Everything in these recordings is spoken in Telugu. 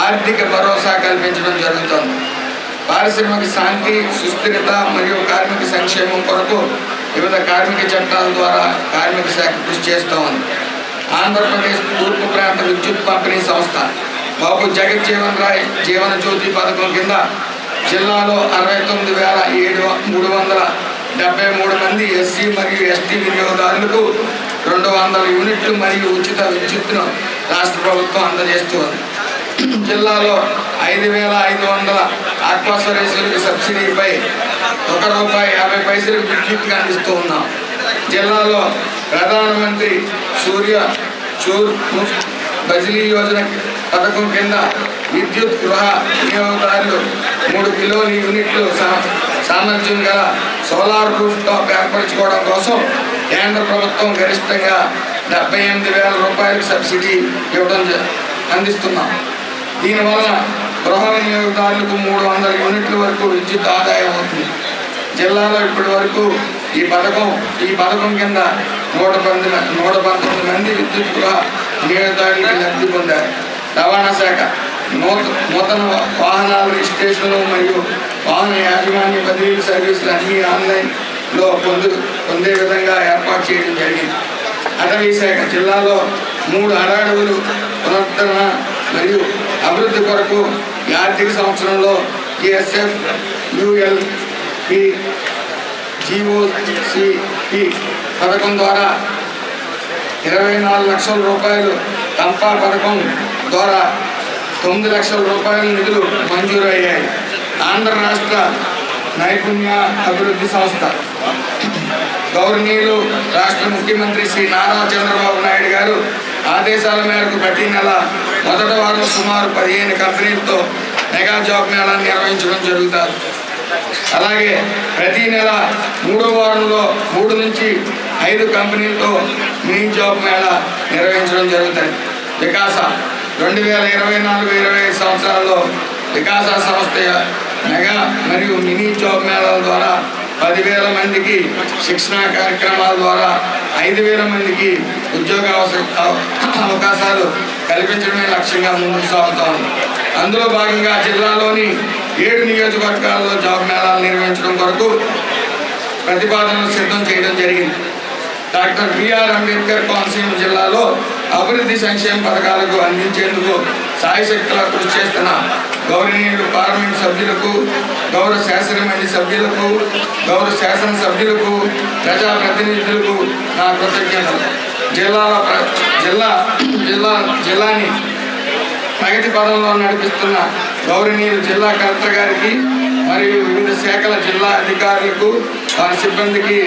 ఆర్థిక భరోసా కల్పించడం జరుగుతుంది. పారిశ్రామిక శాంతి, సుస్థిరత మరియు కార్మిక సంక్షేమం కొరకు వివిధ కార్మిక చట్టాల ద్వారా కార్మిక శాఖ కృషి చేస్తూ ఉంది. ఆంధ్రప్రదేశ్ తూర్పు ప్రాంత విద్యుత్ పంపిణీ సంస్థ బాబు జగజ్జీవన్ రాయ్ జీవన జ్యోతి పథకం కింద జిల్లాలో 69,373 మంది ఎస్సీ మరియు ఎస్టీ వినియోగదారులకు 200 యూనిట్లు మరియు ఉచిత విద్యుత్తును రాష్ట్ర ప్రభుత్వం అందజేస్తుంది. జిల్లాలో 5,500 ఆక్వాసరేసులకు సబ్సిడీపై ₹1.50 విద్యుత్తుగా అందిస్తూ ఉన్నాం. జిల్లాలో ప్రధానమంత్రి సూర్య చూర్ ముఫ్త్ బజిలీ యోజన పథకం కింద విద్యుత్ గృహ వినియోగదారులు 3 కిలోల యూనిట్లు సామర్థ్యం గల సోలార్ రూఫ్ టాప్ ఏర్పరచుకోవడం కోసం కేంద్ర ప్రభుత్వం గరిష్టంగా ₹78,000 సబ్సిడీ ఇవ్వడం అందిస్తున్నాం. దీనివల్ల గృహ వినియోగదారులకు 300 యూనిట్ల వరకు విద్యుత్ ఆదాయం అవుతుంది. జిల్లాలో ఇప్పటి వరకు ఈ పథకం కింద 119 మంది విద్యుత్ గృహ వినియోగదారులకు లబ్ధి పొందారు. రవాణా శాఖ నూతన వాహనాల రిజిస్ట్రేషన్లు మరియు వాహన యాజమాన్య బదిలీ సర్వీసులు అన్నీ ఆన్లైన్లో పొందే విధంగా ఏర్పాటు చేయడం జరిగింది. అటవీ శాఖ జిల్లాలో 3 అడవులు పునరుద్ధరణ మరియు అభివృద్ధి కొరకు ఈ ఆర్థిక సంవత్సరంలో GSF ULP GOCP పథకం ద్వారా ₹24 లక్షల, కంపా పథకం ద్వారా ₹9 లక్షల నిధులు మంజూరు అయ్యాయి. ఆంధ్ర రాష్ట్ర నైపుణ్య అభివృద్ధి సంస్థ గౌరవనీయులు రాష్ట్ర ముఖ్యమంత్రి శ్రీ నారా చంద్రబాబు నాయుడు గారు ఆదేశాల మేరకు ప్రతి నెల మొదటి వారం సుమారు 15 కంపెనీలతో మెగా జాబ్ మేళా నిర్వహించడం జరుగుతుంది. అలాగే ప్రతి నెల 3వ వారంలో 3 నుంచి 5 కంపెనీలతో మినీ జాబ్ మేళా నిర్వహించడం జరుగుతుంది. వికాస 2024-25 సంవత్సరాల్లో వికాస సంస్థ మెగా మరియు మినీ జాబ్ మేళాల ద్వారా 10,000 మందికి శిక్షణా కార్యక్రమాల ద్వారా 5,000 మందికి ఉద్యోగ అవకాశాలు కల్పించడమే లక్ష్యంగా ముందుకు సాగుతా ఉంది. అందులో భాగంగా జిల్లాలోని 7 నియోజకవర్గాల్లో జాబ్ మేళాలు నిర్వహించడం కొరకు ప్రతిపాదనలు సిద్ధం చేయడం జరిగింది. డాక్టర్ బిఆర్ అంబేద్కర్ కోనసీమ జిల్లాలో అభివృద్ధి సంక్షేమ పథకాలకు అందించేందుకు సాయశక్తులా కృషి చేస్తున్న గౌరవనీయులు పార్లమెంట్ సభ్యులకు, గౌరవ శాసనమండలి సభ్యులకు, గౌరవ శాసనసభ్యులకు, ప్రజాప్రతినిధులకు నా కృతజ్ఞతలు. జిల్లాని ప్రగతి పదంలో నడిపిస్తున్న గౌరవనీయులు జిల్లా కలెక్టర్ గారికి మరియు వివిధ శాఖల జిల్లా అధికారులకు, వారి సిబ్బందికి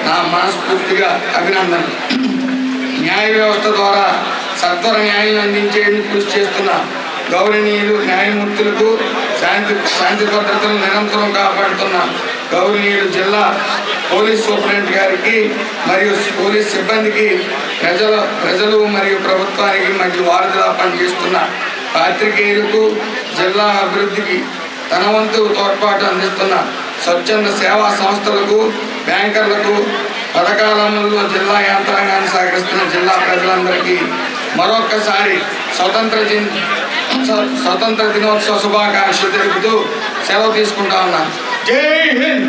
నా మనస్ఫూర్తిగా అభినందనలు. న్యాయ వ్యవస్థ ద్వారా సత్వర న్యాయం అందించేందుకు కృషి చేస్తున్న గౌరవనీయులు న్యాయమూర్తులకు, శాంతి భద్రతలను నిరంతరం కాపాడుతున్న గౌరవనీయులు జిల్లా పోలీస్ సూపరింటెండెంట్ గారికి మరియు పోలీస్ సిబ్బందికి, ప్రజలు మరియు ప్రభుత్వానికి మధ్య వారధిలా పనిచేస్తున్న పాత్రికేయులకు, జిల్లా అభివృద్ధికి తన వంతు తోడ్పాటు అందిస్తున్న స్వచ్ఛంద సేవా సంస్థలకు, బ్యాంకర్లకు, పథకాల అమలులో జిల్లా యంత్రాంగాన్ని సహకరిస్తున్న జిల్లా ప్రజలందరికీ మరొక్కసారి స్వతంత్ర దినోత్సవ శుభాకాంక్షలు తెలుపుతూ సెలవు తీసుకుంటా ఉన్నాను. జై హింద్.